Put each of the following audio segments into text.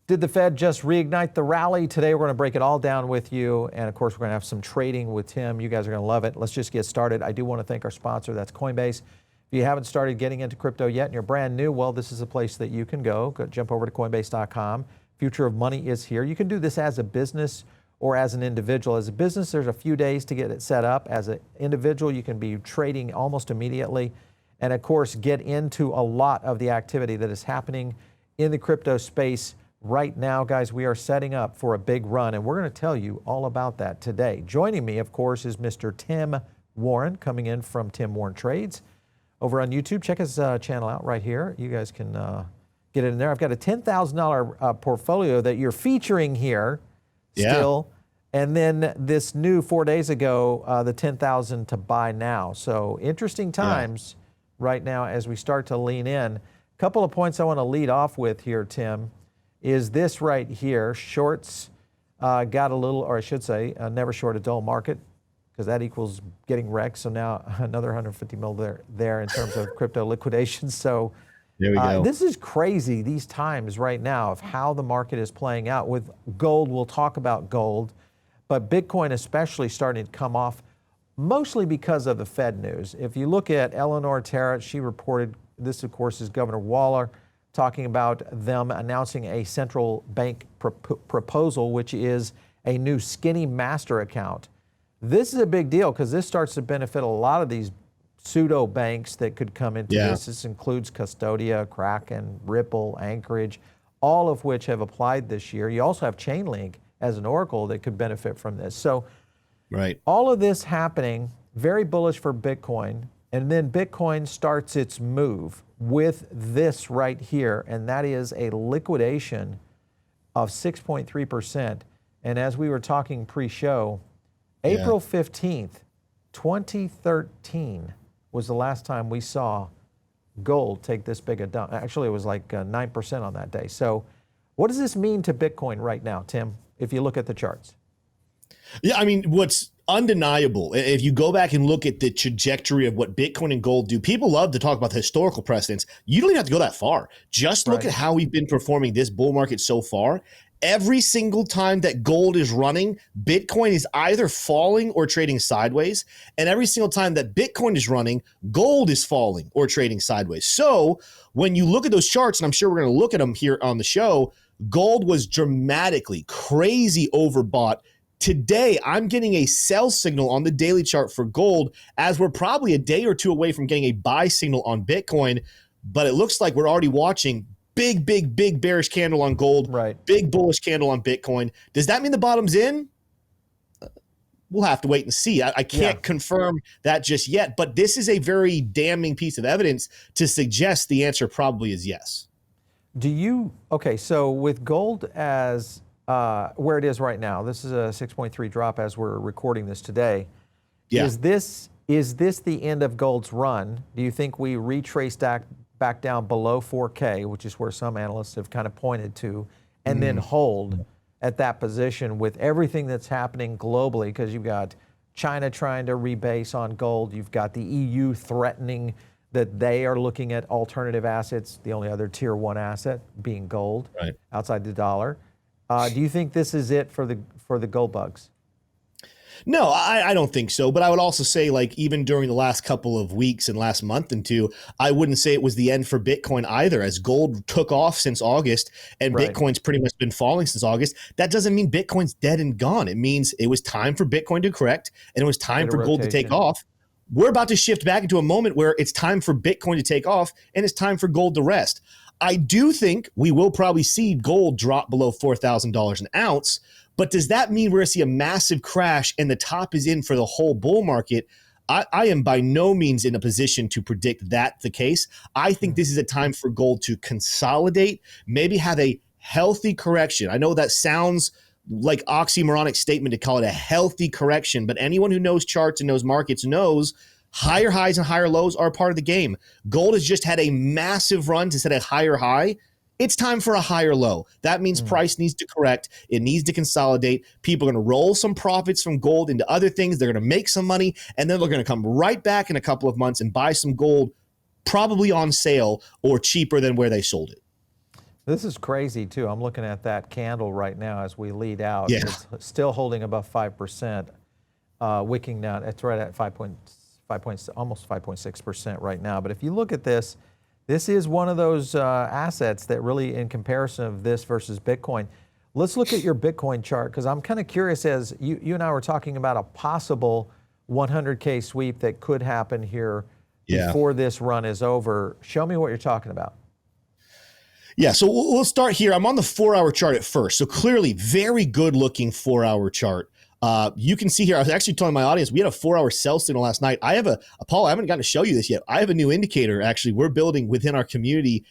Did the Fed just reignite the rally? Today we're going to break it all down with you. And of course, we're going to have some trading with Tim. You guys are going to love it. Let's just get started. I do want to thank our sponsor. That's Coinbase. If you haven't started getting into crypto yet and you're brand new, well, this is a place that you can go. Jump over to Coinbase.com. Future of money is here. You can do this as a business or as an individual. As a business, there's a few days to get it set up. As an individual, you can be trading almost immediately. And of course, get into a lot of the activity that is happening in the crypto space right now. Guys, we are setting up for a big run, and we're going to tell you all about that today. Joining me, of course, is Mr. Tim Warren, coming in from Tim Warren Trades over on YouTube. Check his channel out right here. You guys can get it in there. I've got a $10,000 portfolio that you're featuring here still. And then this new 4 days ago, the 10,000 to buy now. So interesting times right now as we start to lean in. A couple of points I want to lead off with here, Tim, is this right here. Shorts got a little, or I should say, never short a dull market, because that equals getting wrecked. So now another 150 mil there in terms of crypto liquidation. So there we go. This is crazy, these times right now of how the market is playing out. With gold, we'll talk about gold, but Bitcoin especially starting to come off, mostly because of the Fed news. If you look at Eleanor Terrett, she reported, this of course is Governor Waller, talking about them announcing a central bank proposal, which is a new skinny master account. This is a big deal because this starts to benefit a lot of these pseudo banks that could come into this. This includes Custodia, Kraken, Ripple, Anchorage, all of which have applied this year. You also have Chainlink as an oracle that could benefit from this. So all of this happening, very bullish for Bitcoin. And then Bitcoin starts its move with this right here, and that is a liquidation of 6.3%. And as we were talking pre-show, April 15th, 2013 was the last time we saw gold take this big a dump. Actually, it was like 9% on that day. So what does this mean to Bitcoin right now, Tim, if you look at the charts? Yeah, I mean, what's undeniable, if you go back and look at the trajectory of what Bitcoin and gold do, people love to talk about the historical precedents. You don't even have to go that far. Just look at how we've been performing this bull market so far. Every single time that gold is running, Bitcoin is either falling or trading sideways. And every single time that Bitcoin is running, gold is falling or trading sideways. So when you look at those charts, and I'm sure we're going to look at them here on the show, gold was dramatically, crazy overbought. Today, I'm getting a sell signal on the daily chart for gold, as we're probably a day or two away from getting a buy signal on Bitcoin. But it looks like we're already watching big bearish candle on gold, big bullish candle on Bitcoin. Does that mean the bottom's in? We'll have to wait and see. I can't confirm that just yet, but this is a very damning piece of evidence to suggest the answer probably is yes. Okay, so with gold as where it is right now, this is a 6.3 drop as we're recording this today. Is this the end of gold's run? Do you think we retrace back down below 4K, which is where some analysts have kind of pointed to, and then hold at that position with everything that's happening globally? Because you've got China trying to rebase on gold. You've got the EU threatening that they are looking at alternative assets, the only other tier one asset being gold outside the dollar. Do you think this is it for the gold bugs? No, I don't think so. But I would also say, like, even during the last couple of weeks and last month and two, I wouldn't say it was the end for Bitcoin either, as gold took off since August and Bitcoin's pretty much been falling since August. That doesn't mean Bitcoin's dead and gone. It means it was time for Bitcoin to correct and it was time for gold to take off. We're about to shift back into a moment where it's time for Bitcoin to take off and it's time for gold to rest. I do think we will probably see gold drop below $4,000 an ounce. But does that mean we're going to see a massive crash and the top is in for the whole bull market? I am by no means in a position to predict that the case. I think this is a time for gold to consolidate, maybe have a healthy correction. I know that sounds like oxymoronic statement to call it a healthy correction, but anyone who knows charts and knows markets knows higher highs and higher lows are a part of the game. Gold has just had a massive run to set a higher high. It's time for a higher low. That means price needs to correct. It needs to consolidate. People are going to roll some profits from gold into other things. They're going to make some money, and then they're going to come right back in a couple of months and buy some gold, probably on sale or cheaper than where they sold it. This is crazy too. I'm looking at that candle right now as we lead out. Yeah. It's still holding above 5%, wicking down. It's right at almost 5.6% right now. But if you look at this, this is one of those assets that really, in comparison of this versus Bitcoin. Let's look at your Bitcoin chart, because I'm kind of curious, as you and I were talking about a possible 100K sweep that could happen here before this run is over. Show me what you're talking about. Yeah, so we'll start here. I'm on the 4-hour chart at first. So clearly, very good looking 4-hour chart. You can see here, I was actually telling my audience, we had a 4-hour sell signal last night. I have Paul, I haven't gotten to show you this yet. I have a new indicator, actually, we're building within our community.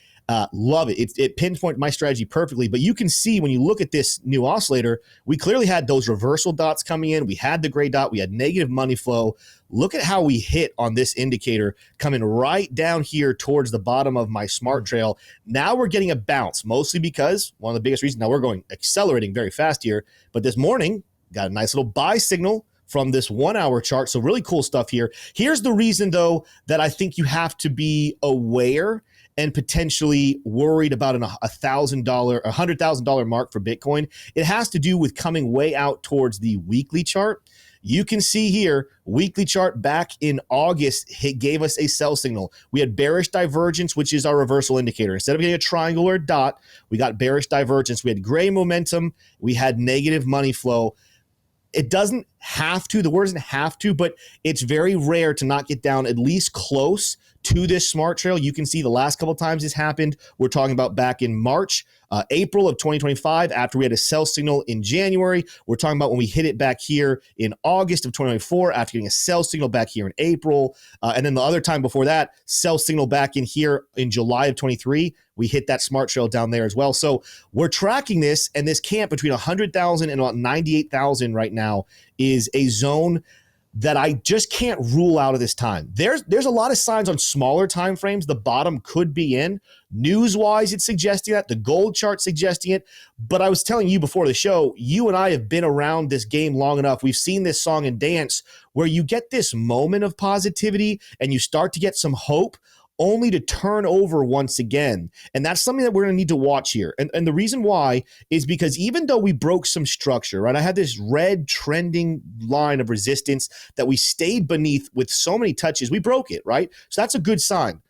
Love it. It pinpoints my strategy perfectly. But you can see when you look at this new oscillator, we clearly had those reversal dots coming in. We had the gray dot. We had negative money flow. Look at how we hit on this indicator coming right down here towards the bottom of my smart trail. Now we're getting a bounce, mostly because one of the biggest reasons, now we're going accelerating very fast here. But this morning, got a nice little buy signal from this 1-hour chart. So really cool stuff here. Here's the reason, though, that I think you have to be aware and potentially worried about a $100,000 mark for Bitcoin. It has to do with coming way out towards the weekly chart. You can see here, weekly chart back in August, it gave us a sell signal. We had bearish divergence, which is our reversal indicator. Instead of getting a triangle or a dot, we got bearish divergence. We had gray momentum. We had negative money flow. It doesn't have to, the word doesn't have to, but it's very rare to not get down at least close to this smart trail. You can see the last couple of times this happened. We're talking about back in March, April of 2025, after we had a sell signal in January. We're talking about when we hit it back here in August of 2024, after getting a sell signal back here in April. And then the other time before that, sell signal back in here in July of 23. We hit that smart trail down there as well. So we're tracking this, and this camp between 100,000 and about 98,000 right now is a zone that I just can't rule out at this time. There's a lot of signs on smaller time frames the bottom could be in. News-wise, it's suggesting that. The gold chart suggesting it. But I was telling you before the show, you and I have been around this game long enough. We've seen this song and dance where you get this moment of positivity and you start to get some hope, only to turn over once again. And that's something that we're going to need to watch here. And the reason why is because even though we broke some structure, right? I had this red trending line of resistance that we stayed beneath with so many touches. We broke it, right? So that's a good sign.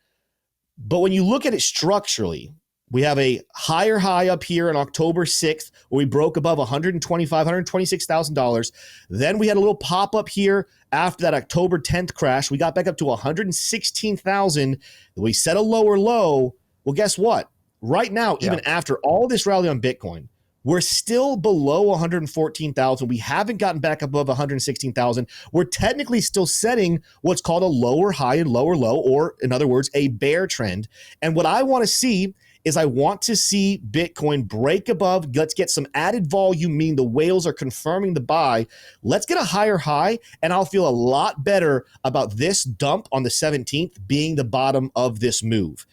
But when you look at it structurally, we have a higher high up here on October 6th where we broke above $125,000, $126,000. Then we had a little pop up here after that October 10th crash. We got back up to $116,000. We set a lower low. Well, guess what? Right now, even after all this rally on Bitcoin, we're still below 114,000. We haven't gotten back above 116,000. We're technically still setting what's called a lower high and lower low, or in other words, a bear trend. And what I want to see is I want to see Bitcoin break above. Let's get some added volume, meaning the whales are confirming the buy. Let's get a higher high, and I'll feel a lot better about this dump on the 17th being the bottom of this move.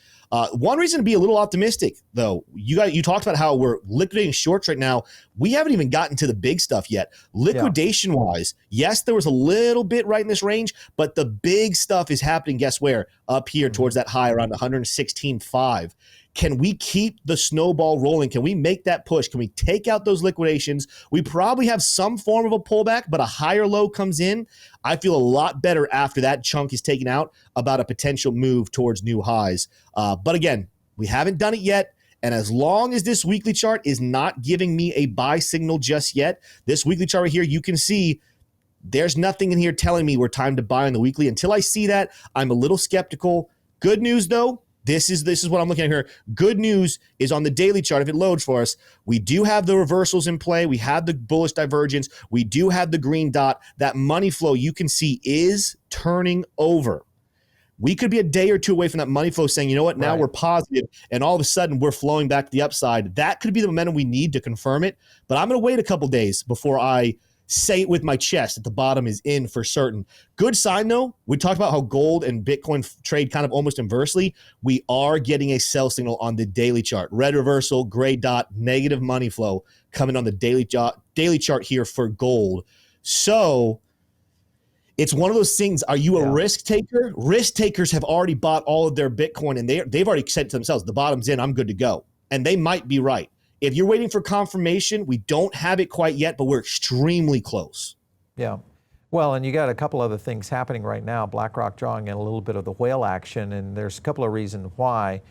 One reason to be a little optimistic, though, you talked about how we're liquidating shorts right now. We haven't even gotten to the big stuff yet. Liquidation-wise, yes, there was a little bit right in this range, but the big stuff is happening, guess where? Up here towards that high around 116.5. Can we keep the snowball rolling? Can we make that push? Can we take out those liquidations? We probably have some form of a pullback, but a higher low comes in. I feel a lot better after that chunk is taken out about a potential move towards new highs. But again, we haven't done it yet. And as long as this weekly chart is not giving me a buy signal just yet, this weekly chart right here, you can see there's nothing in here telling me we're time to buy on the weekly. Until I see that, I'm a little skeptical. Good news, though. This is what I'm looking at here. Good news is on the daily chart, if it loads for us, we do have the reversals in play. We have the bullish divergence. We do have the green dot. That money flow you can see is turning over. We could be a day or two away from that money flow saying, you know what, now we're positive, and all of a sudden we're flowing back to the upside. That could be the momentum we need to confirm it. But I'm going to wait a couple days before I say it with my chest that the bottom is in for certain. Good sign, though. We talked about how gold and Bitcoin trade kind of almost inversely. We are getting a sell signal on the daily chart. Red reversal, gray dot, negative money flow coming on the daily chart here for gold. So it's one of those things. Are you a risk taker? Risk takers have already bought all of their Bitcoin, and they've already said to themselves, the bottom's in, I'm good to go. and they might be right. If you're waiting for confirmation, we don't have it quite yet, but we're extremely close. Yeah. Well, and you got a couple other things happening right now. BlackRock drawing in a little bit of the whale action, and there's a couple of reasons why.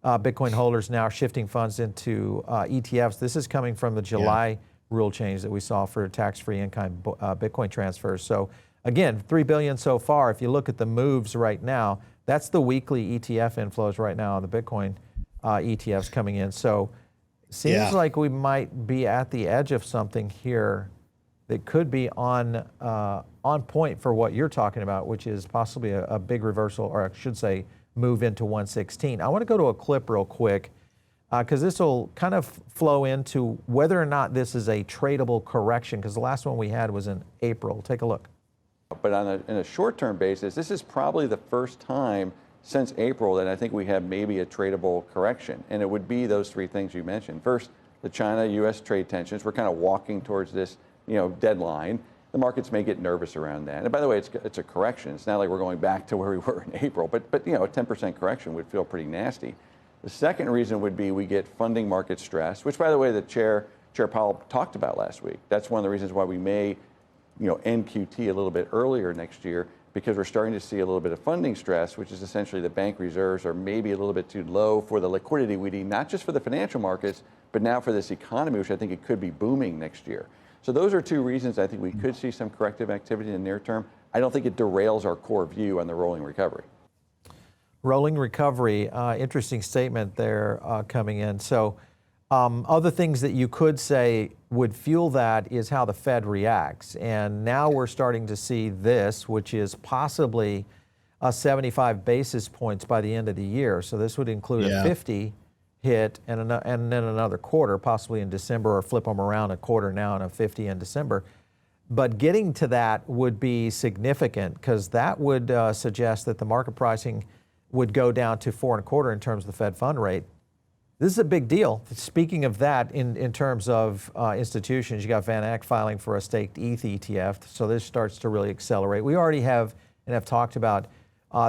Bitcoin holders now shifting funds into ETFs. This is coming from the July rule change that we saw for tax-free in-kind Bitcoin transfers. So again, $3 billion so far. If you look at the moves right now, that's the weekly ETF inflows right now on the Bitcoin ETFs coming in. So seems like we might be at the edge of something here that could be on point for what you're talking about, which is possibly a big reversal, or I should say move into 116. I want to go to a clip real quick because this will kind of flow into whether or not this is a tradable correction, because the last one we had was in April. Take a look. But in a short-term basis, this is probably the first time since April that I think we have maybe a tradable correction. And it would be those three things you mentioned. First, the China-U.S. trade tensions. We're kind of walking towards this deadline. The markets may get nervous around that. And by the way, it's a correction. It's not like we're going back to where we were in April, but a 10% correction would feel pretty nasty. The second reason would be we get funding market stress, which, by the way, the Chair Powell talked about last week. That's one of the reasons why we may end QT a little bit earlier next year, because we're starting to see a little bit of funding stress, which is essentially the bank reserves are maybe a little bit too low for the liquidity we need, not just for the financial markets, but now for this economy, which I think it could be booming next year. So those are two reasons I think we could see some corrective activity in the near term. I don't think it derails our core view on the rolling recovery. Rolling recovery, interesting statement there coming in. So other things that you could say would fuel that is how the Fed reacts. And now we're starting to see this, which is possibly 75 basis points by the end of the year. So this would include a 50 hit and then another quarter, possibly in December, or flip them around, a quarter now and a 50 in December. But getting to that would be significant, because that would suggest that the market pricing would go down to 4.25 in terms of the Fed fund rate. This is a big deal. Speaking of that, in terms of institutions, you got Van Eck filing for a staked ETH ETF, so this starts to really accelerate. We already have and have talked about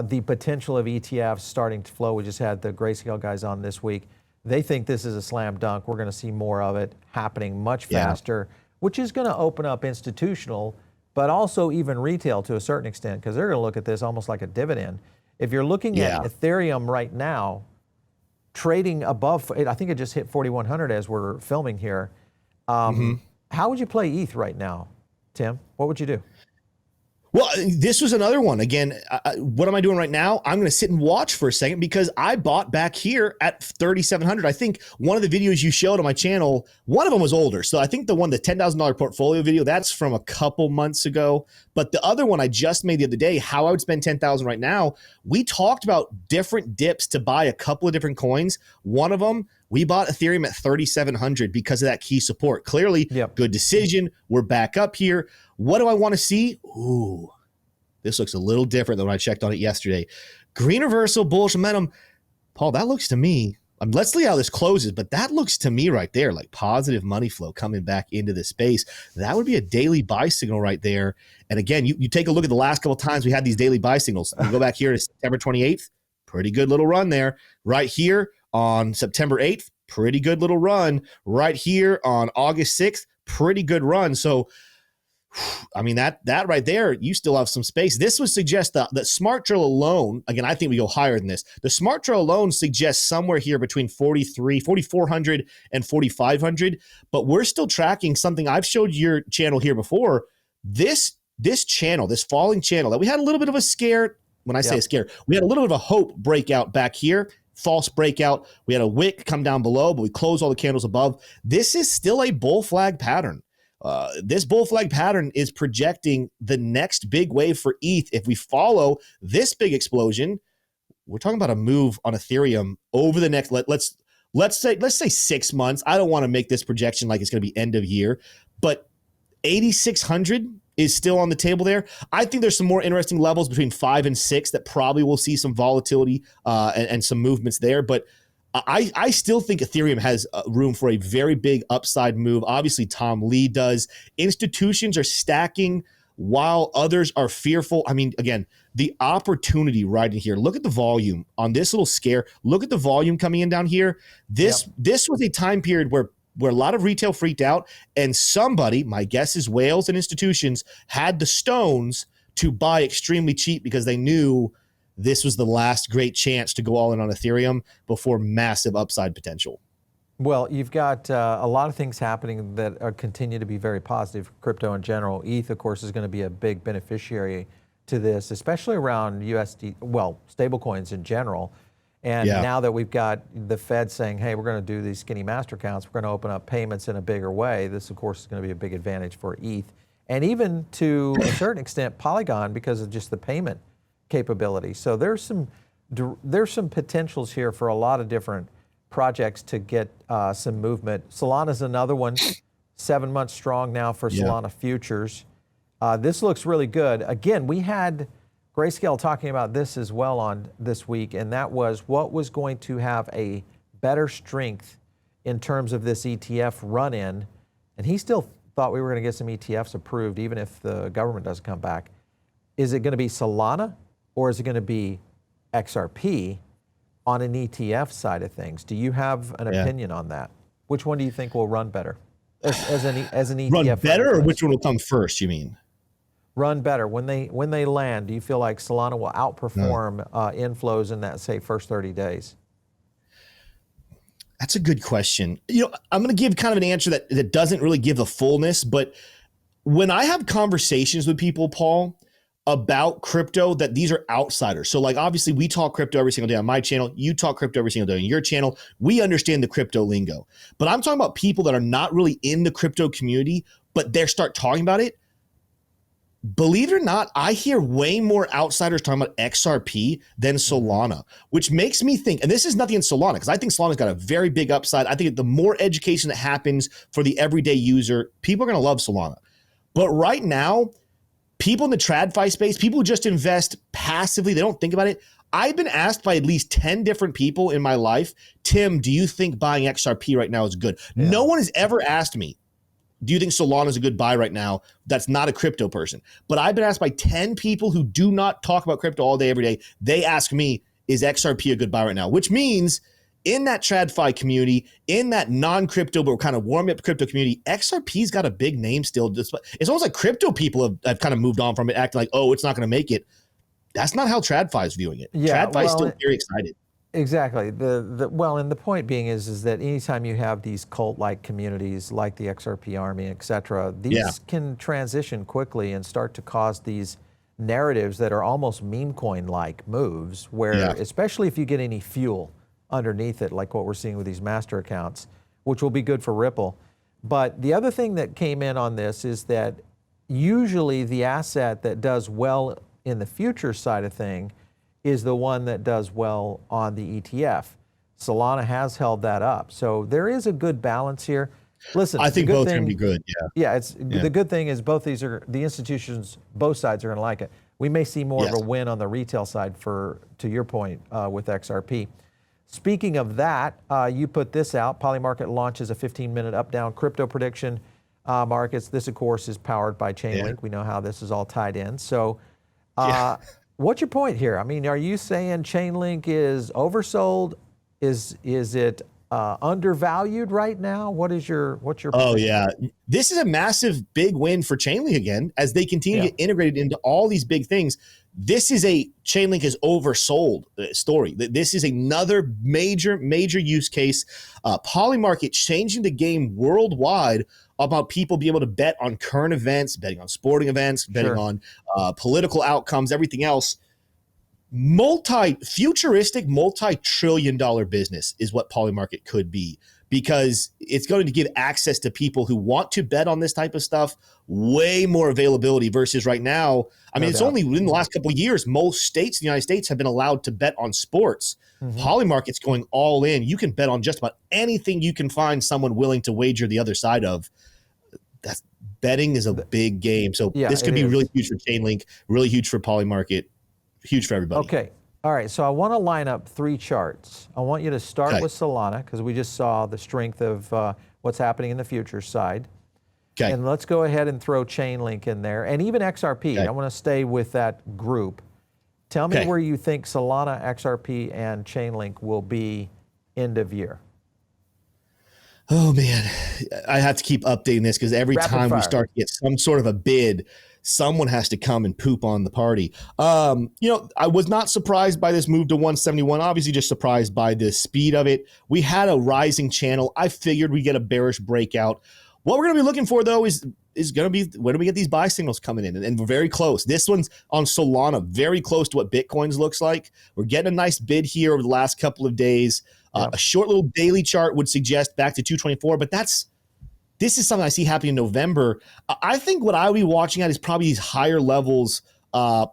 the potential of ETFs starting to flow. We just had the Grayscale guys on this week. They think this is a slam dunk. We're going to see more of it happening much faster, which is going to open up institutional, but also even retail to a certain extent, because they're going to look at this almost like a dividend. If you're looking at Ethereum right now, trading above, I think it just hit 4,100 as we're filming here. How would you play ETH right now, Tim? What would you do? Well, this was another one. Again, what am I doing right now? I'm going to sit and watch for a second, because I bought back here at 3,700. I think one of the videos you showed on my channel, one of them was older. So I think the $10,000 portfolio video, that's from a couple months ago. But the other one I just made the other day, how I would spend 10,000 right now, we talked about different dips to buy a couple of different coins. One of them, we bought Ethereum at 3,700 because of that key support. Clearly, good decision. We're back up here. What do I want to see? Ooh, this looks a little different than when I checked on it yesterday. Green reversal, bullish momentum. Paul, that looks to me, let's see how this closes, but that looks to me right there like positive money flow coming back into this space. That would be a daily buy signal right there. And again, you take a look at the last couple of times we had these daily buy signals. We go back here to September 28th, pretty good little run there. Right here on September 8th, pretty good little run. Right here on August 6th, pretty good run. So I mean, that right there, you still have some space. This would suggest that Smart Drill alone, again, I think we go higher than this. The Smart Drill alone suggests somewhere here between 4,400 and 4,500, but we're still tracking something I've showed your channel here before. This channel, this falling channel that we had a little bit of a scare. When I say a scare, we had a little bit of a hope breakout back here. False breakout. We had a wick come down below, but we closed all the candles above. This is still a bull flag pattern. This bull flag pattern is projecting the next big wave for ETH. If we follow this big explosion, we're talking about a move on Ethereum over the next, let's say 6 months. I don't want to make this projection like it's going to be end of year, but 8,600 is still on the table there. I think there's some more interesting levels between 5 and 6 that probably will see some volatility and some movements there. But I still think Ethereum has room for a very big upside move. Obviously, Tom Lee does. Institutions are stacking while others are fearful. I mean, again, the opportunity right in here. Look at the volume on this little scare. Look at the volume coming in down here. This was a time period where a lot of retail freaked out, and somebody, my guess is whales and institutions, had the stones to buy extremely cheap because they knew this was the last great chance to go all in on Ethereum before massive upside potential. Well, you've got a lot of things happening that continue to be very positive for crypto in general. ETH, of course, is going to be a big beneficiary to this, especially around USD, well, stablecoins in general. And now that we've got the Fed saying, hey, we're going to do these skinny master accounts, we're going to open up payments in a bigger way, this, of course, is going to be a big advantage for ETH. And even to a certain extent, Polygon, because of just the payment capability. So there's some potentials here for a lot of different projects to get some movement. Solana's another one, 7 months strong now for Solana futures. This looks really good. Again, we had Grayscale talking about this as well on this week, and that was what was going to have a better strength in terms of this ETF run-in. And he still thought we were going to get some ETFs approved, even if the government doesn't come back. Is it going to be Solana, or is it going to be XRP on an ETF side of things? Do you have an opinion on that? Which one do you think will run better as an ETF? Run better, or which one will come first, you mean? Run better. When they land, do you feel like Solana will outperform inflows in that, say, first 30 days? That's a good question. You know, I'm going to give kind of an answer that doesn't really give the fullness, but when I have conversations with people, Paul, about crypto, that these are outsiders. So like, obviously we talk crypto every single day on my channel. You talk crypto every single day on your channel. We understand the crypto lingo, but I'm talking about people that are not really in the crypto community, but they start talking about it. Believe it or not, I hear way more outsiders talking about XRP than Solana, which makes me think, and this is nothing in Solana, because I think Solana's got a very big upside. I think the more education that happens for the everyday user, people are going to love Solana. But right now, people in the TradFi space, people who just invest passively, they don't think about it. I've been asked by at least 10 different people in my life, Tim, do you think buying XRP right now is good? Yeah. No one has ever asked me, do you think Solana is a good buy right now? That's not a crypto person. But I've been asked by 10 people who do not talk about crypto all day, every day. They ask me, is XRP a good buy right now? Which means in that TradFi community, in that non-crypto, but we're kind of warming up crypto community, XRP's got a big name still. It's almost like crypto people have kind of moved on from it, acting like, oh, it's not going to make it. That's not how TradFi is viewing it. Yeah, TradFi is still very excited. Exactly. And the point being is that anytime you have these cult-like communities like the XRP Army, et cetera, these can transition quickly and start to cause these narratives that are almost meme coin-like moves, where especially if you get any fuel underneath it, like what we're seeing with these master accounts, which will be good for Ripple. But the other thing that came in on this is that usually the asset that does well in the future side of thing is the one that does well on the ETF. Solana has held that up. So there is a good balance here. Listen, I think both can be good. The good thing is both these are the institutions, both sides are going to like it. We may see more of a win on the retail side to your point, with XRP. Speaking of that, you put this out. Polymarket launches a 15-minute up-down crypto prediction markets. This, of course, is powered by Chainlink. We know how this is all tied in. So what's your point here? I mean, are you saying Chainlink is oversold? Is it undervalued right now? What's your position? Oh, yeah. This is a massive, big win for Chainlink again, as they continue to get integrated into all these big things. This is a Chainlink is oversold story. This is another major use case. Polymarket changing the game worldwide about people being able to bet on current events, betting on sporting events, betting on political outcomes, everything else. Futuristic, multi-trillion-dollar business is what Polymarket could be, because it's going to give access to people who want to bet on this type of stuff way more availability versus right now. I mean, it's only within the last couple of years, most states in the United States have been allowed to bet on sports. Polymarket's going all in. You can bet on just about anything you can find someone willing to wager the other side of. Betting is a big game. So this could be really huge for Chainlink, really huge for Polymarket, huge for everybody. Okay. All right. So I want to line up 3 charts. I want you to start with Solana, because we just saw the strength of what's happening in the futures side. Okay. And let's go ahead and throw Chainlink in there, and even XRP. Okay. I want to stay with that group. Tell me Okay. where you think Solana, XRP, and Chainlink will be end of year. Oh man, I have to keep updating this because every Rapid time fire. we start to get some sort of a bid, someone has to come and poop on the party. I was not surprised by this move to 171. Obviously, just surprised by the speed of it. We had a rising channel. I figured we get a bearish breakout. What we're going to be looking for, though, is going to be when do we get these buy signals coming in? And we're very close. This one's on Solana, very close to what Bitcoin's looks like. We're getting a nice bid here over the last couple of days. A short little daily chart would suggest back to 224, but this is something I see happening in November. I think what I would be watching at is probably these higher levels. I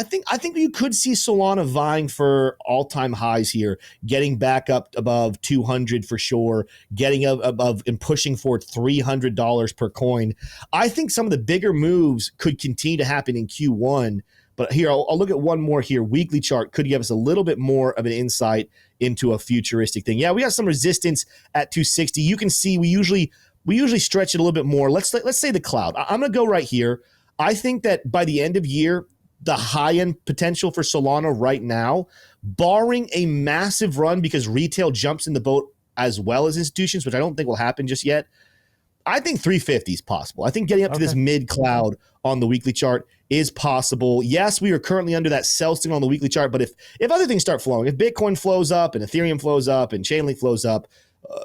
think you could see Solana vying for all-time highs here, getting back up above 200 for sure, getting above and pushing for $300 per coin. I think some of the bigger moves could continue to happen in Q1. But here, I'll look at one more here. Weekly chart could give us a little bit more of an insight into a futuristic thing. Yeah, we got some resistance at 260. You can see we usually stretch it a little bit more. Let's say the cloud. I'm going to go right here. I think that by the end of year, the high-end potential for Solana right now, barring a massive run because retail jumps in the boat as well as institutions, which I don't think will happen just yet, I think 350 is possible. I think getting up to this mid-cloud on the weekly chart is possible. Yes, we are currently under that sell signal on the weekly chart, but if other things start flowing, if Bitcoin flows up and Ethereum flows up and Chainlink flows up,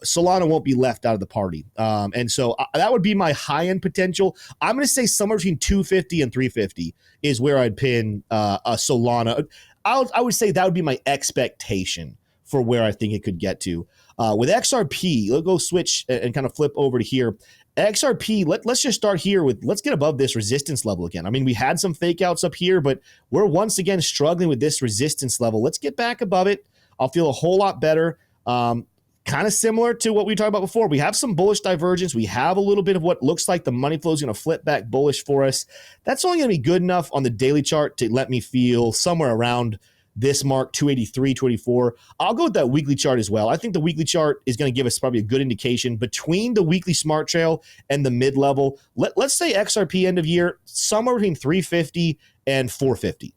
Solana won't be left out of the party. And so that would be my high-end potential. I'm going to say somewhere between 250 and 350 is where I'd pin a Solana. I would say that would be my expectation for where I think it could get to. With XRP, let's go switch and kind of flip over to here. XRP, let's just start here let's get above this resistance level again. I mean, we had some fake outs up here, but we're once again struggling with this resistance level. Let's get back above it. I'll feel a whole lot better. Kind of similar to what we talked about before. We have some bullish divergence. We have a little bit of what looks like the money flow is going to flip back bullish for us. That's only going to be good enough on the daily chart to let me feel somewhere around this mark, 283, 284. I'll go with that weekly chart as well. I think the weekly chart is going to give us probably a good indication between the weekly smart trail and the mid-level. Let's say XRP end of year, somewhere between 350 and 450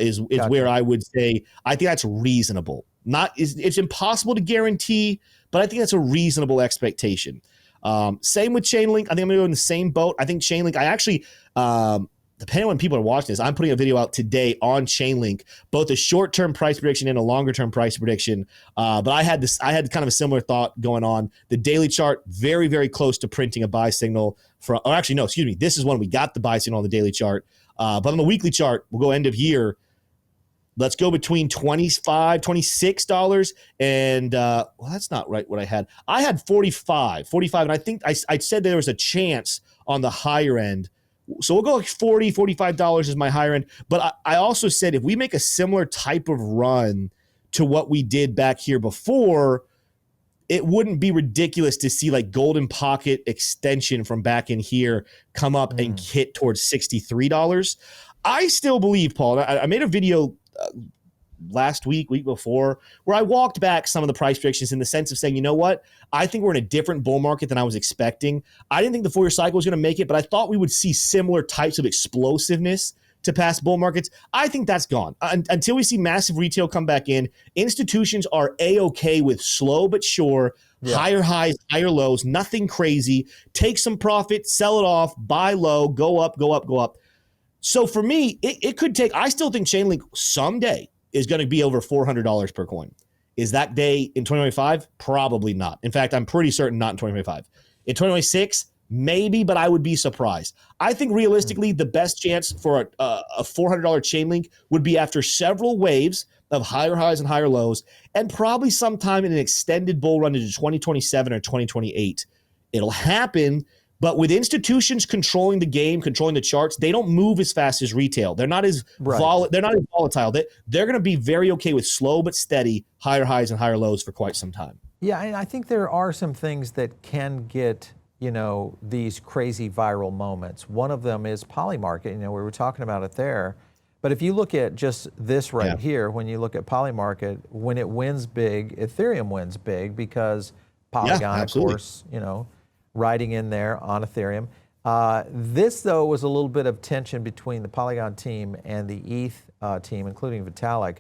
is Gotcha. Where I would say I think that's reasonable. It's impossible to guarantee, but I think that's a reasonable expectation. Same with Chainlink. I think I'm going to go in the same boat. I think Chainlink, depending on when people are watching this, I'm putting a video out today on Chainlink, both a short-term price prediction and a longer-term price prediction. But I had kind of a similar thought going on. The daily chart, very, very close to printing a buy signal. This is when we got the buy signal on the daily chart. But on the weekly chart, we'll go end of year. Let's go between $25, $26 and, that's not right what I had. I had 45, and I think I said there was a chance on the higher end. So we'll go like $40, $45 is my higher end. But I also said if we make a similar type of run to what we did back here before, it wouldn't be ridiculous to see like golden pocket extension from back in here come up and hit towards $63. I still believe, Paul, I made a video last week before, where I walked back some of the price predictions in the sense of saying, you know what? I think we're in a different bull market than I was expecting. I didn't think the 4-year cycle was going to make it, but I thought we would see similar types of explosiveness to past bull markets. I think that's gone. Until we see massive retail come back in, institutions are A-okay with slow but sure, higher highs, higher lows, nothing crazy. Take some profit, sell it off, buy low, go up, go up, go up. So for me, it could take, I still think Chainlink someday is going to be over $400 per coin. Is that day in 2025? Probably not. In fact, I'm pretty certain not in 2025. In 2026, maybe, but I would be surprised. I think realistically, the best chance for a $400 Chainlink would be after several waves of higher highs and higher lows, and probably sometime in an extended bull run into 2027 or 2028. It'll happen. But with institutions controlling the game, controlling the charts, they don't move as fast as retail. They're not as volatile. They're going to be very okay with slow but steady higher highs and higher lows for quite some time. Yeah, and I think there are some things that can get, these crazy viral moments. One of them is Polymarket. We were talking about it there. But if you look at just this right here, when you look at Polymarket, when it wins big, Ethereum wins big because Polygon, of course, riding in there on Ethereum. This, though, was a little bit of tension between the Polygon team and the ETH team, including Vitalik,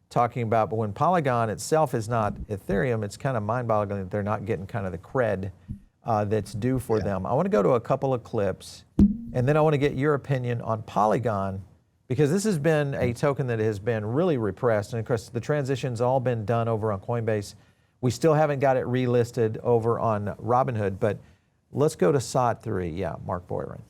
talking about, but when Polygon itself is not Ethereum, it's kind of mind-boggling that they're not getting kind of the cred that's due for them. I want to go to a couple of clips, and then I want to get your opinion on Polygon, because this has been a token that has been really repressed. And of course, the transition's all been done over on Coinbase. We still haven't got it relisted over on Robinhood, but let's go to SOT3. Yeah, Marc Boiron.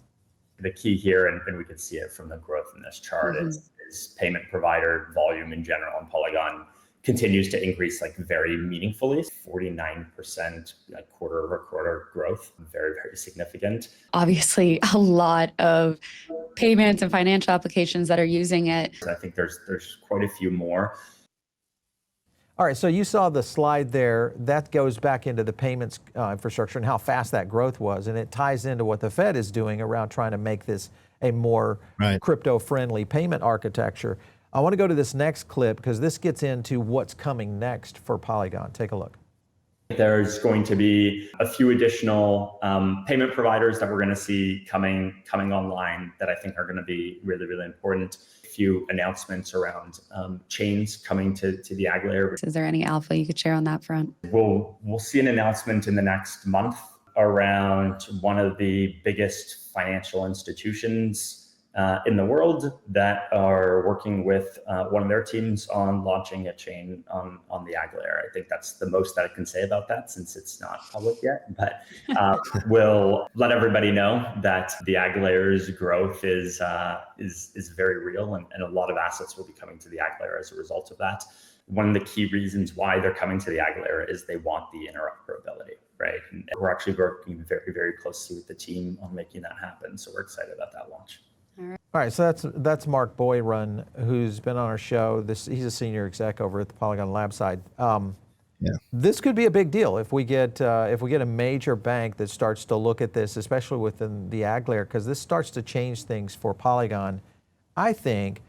The key here, and we can see it from the growth in this chart, is payment provider volume in general, and Polygon continues to increase like very meaningfully, 49% like quarter over quarter growth, very, very significant. Obviously, a lot of payments and financial applications that are using it. I think there's quite a few more. All right, so you saw the slide there. That goes back into the payments infrastructure and how fast that growth was, and it ties into what the Fed is doing around trying to make this a more crypto-friendly payment architecture. I want to go to this next clip because this gets into what's coming next for Polygon. Take a look. There's going to be a few additional payment providers that we're going to see coming online that I think are going to be really, really important. A few announcements around chains coming to the ag layer. Is there any alpha you could share on that front? We'll see an announcement in the next month around one of the biggest financial institutions in the world that are working with one of their teams on launching a chain on the ag layer. I think that's the most that I can say about that since it's not public yet, but we'll let everybody know that the ag layer's growth is very real, and a lot of assets will be coming to the ag layer as a result of that. One of the key reasons why they're coming to the ag layer is they want the interoperability, right? And we're actually working very, very closely with the team on making that happen. So we're excited about that launch. All right, so that's Marc Boiron, who's been on our show. He's a senior exec over at the Polygon Lab side. This could be a big deal if we get a major bank that starts to look at this, especially within the ag layer, because this starts to change things for Polygon. I think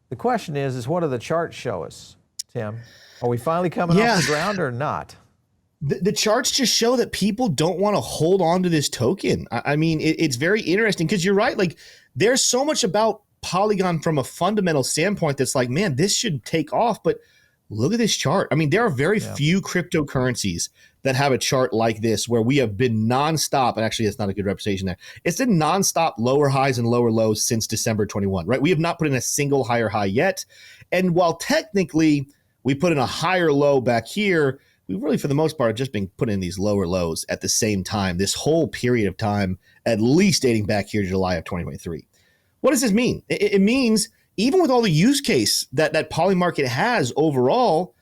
the question is what do the charts show us, Tim? Are we finally coming off the ground or not? The charts just show that people don't want to hold on to this token. I mean, it's very interesting because you're right. Like, there's so much about Polygon from a fundamental standpoint that's like, man, this should take off. But look at this chart. I mean, there are very few cryptocurrencies that have a chart like this where we have been nonstop. And actually, that's not a good representation there. It's been nonstop lower highs and lower lows since December 21, right? We have not put in a single higher high yet. And while technically we put in a higher low back here, we've really, for the most part, just been putting in these lower lows at the same time, this whole period of time, at least dating back here to July of 2023. What does this mean? It means even with all the use case that Poly market has overall,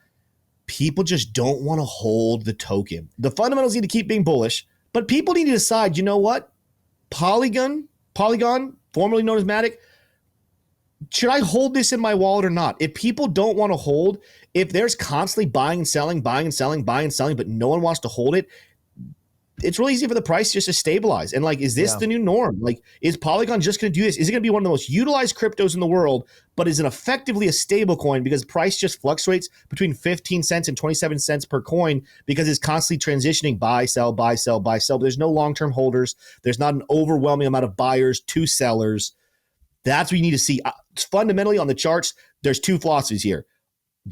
people just don't want to hold the token. The fundamentals need to keep being bullish, but people need to decide, you know what? Polygon, formerly known as Matic, should I hold this in my wallet or not? If people don't want to hold, if there's constantly buying and selling, but no one wants to hold it, it's really easy for the price just to stabilize. And like, is this the new norm? Like, is Polygon just going to do this? Is it going to be one of the most utilized cryptos in the world, but is it effectively a stable coin because price just fluctuates between 15 cents and 27 cents per coin because it's constantly transitioning buy, sell, buy, sell, buy, sell. But there's no long-term holders. There's not an overwhelming amount of buyers to sellers. That's what you need to see. Fundamentally on the charts, there's two philosophies here.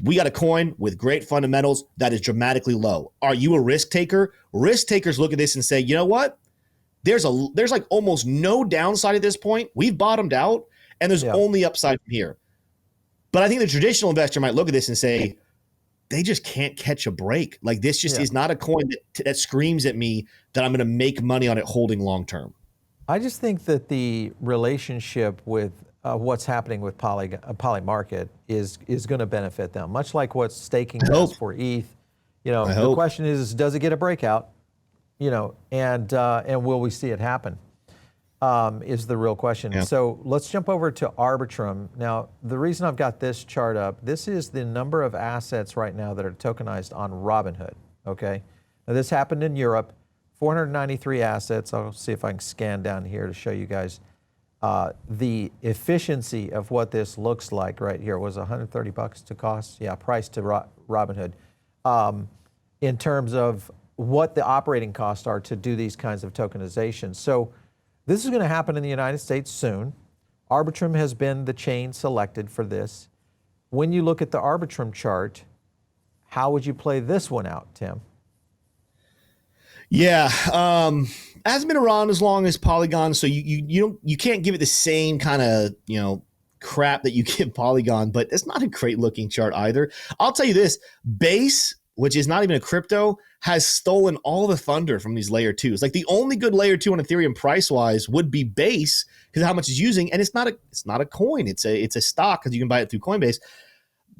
We got a coin with great fundamentals that is dramatically low. Are you a risk taker? Risk takers look at this and say, you know what? There's like almost no downside at this point. We've bottomed out and there's only upside from here. But I think the traditional investor might look at this and say, they just can't catch a break. Like, this just is not a coin that screams at me that I'm going to make money on it holding long term. I just think that the relationship with what's happening with Poly market is going to benefit them, much like what staking does for ETH. You know, the question is, does it get a breakout? You know, and will we see it happen? Is the real question. Yeah. So let's jump over to Arbitrum. Now, the reason I've got this chart up, this is the number of assets right now that are tokenized on Robinhood. Okay, now this happened in Europe. 493 assets. I'll see if I can scan down here to show you guys the efficiency of what this looks like right here. It was $130 to cost? Yeah, price to Robinhood. In terms of what the operating costs are to do these kinds of tokenizations. So this is going to happen in the United States soon. Arbitrum has been the chain selected for this. When you look at the Arbitrum chart, how would you play this one out, Tim? Yeah, hasn't been around as long as Polygon, so you can't give it the same kind of crap that you give Polygon, but it's not a great looking chart either. I'll tell you this: Base, which is not even a crypto, has stolen all the thunder from these layer twos. Like the only good layer two on Ethereum price wise would be Base because of how much it's using, and it's not a coin. It's a stock because you can buy it through Coinbase.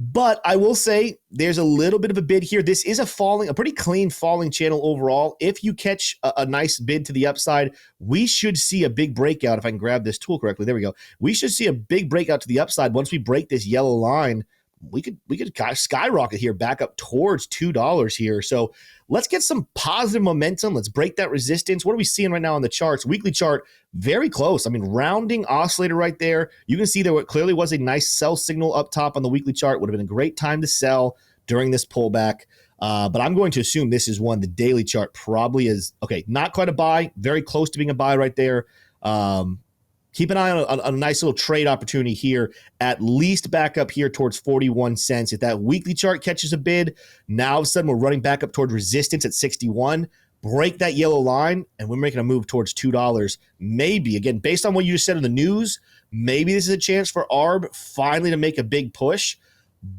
But I will say there's a little bit of a bid here. This is a pretty clean falling channel overall. If you catch a nice bid to the upside, we should see a big breakout. If I can grab this tool correctly, there we go. We should see a big breakout to the upside. Once we break this yellow line, we could skyrocket here back up towards $2 here. So let's get some positive momentum. Let's break that resistance. What are we seeing right now on the charts? Weekly chart, very close. I mean, rounding oscillator right there. You can see there clearly was a nice sell signal up top on the weekly chart. Would have been a great time to sell during this pullback. But I'm going to assume this is one. The daily chart probably is, okay, not quite a buy, very close to being a buy right there. Keep an eye on a nice little trade opportunity here, at least back up here towards 41 cents. If that weekly chart catches a bid, now all of a sudden we're running back up toward resistance at 61. Break that yellow line, and we're making a move towards $2. Maybe, again, based on what you just said in the news, maybe this is a chance for ARB finally to make a big push.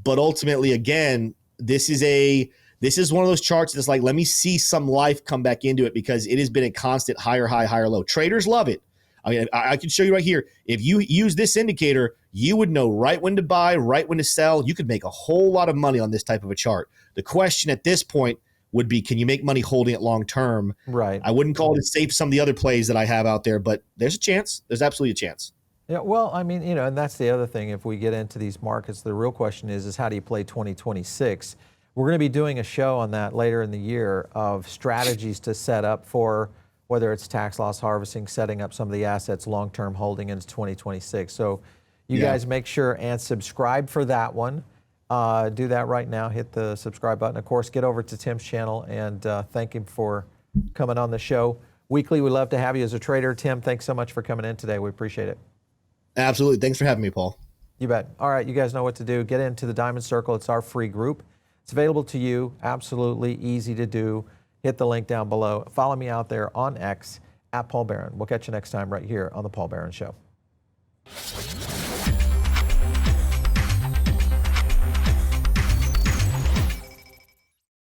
But ultimately, again, this is one of those charts that's like, let me see some life come back into it because it has been a constant higher high, higher low. Traders love it. I mean, I can show you right here. If you use this indicator, you would know right when to buy, right when to sell. You could make a whole lot of money on this type of a chart. The question at this point would be, can you make money holding it long term? Right. I wouldn't call it safe some of the other plays that I have out there, but there's a chance. There's absolutely a chance. Yeah, well, I mean, and that's the other thing. If we get into these markets, the real question is how do you play 2026? We're going to be doing a show on that later in the year of strategies to set up for whether it's tax loss harvesting, setting up some of the assets long-term holding into 2026. So you guys make sure and subscribe for that one. Do that right now. Hit the subscribe button. Of course, get over to Tim's channel and thank him for coming on the show. Weekly, we love to have you as a trader. Tim, thanks so much for coming in today. We appreciate it. Absolutely. Thanks for having me, Paul. You bet. All right, you guys know what to do. Get into the Diamond Circle. It's our free group. It's available to you. Absolutely easy to do. Hit the link down below. Follow me out there on X at Paul Barron. We'll catch you next time right here on The Paul Barron Show.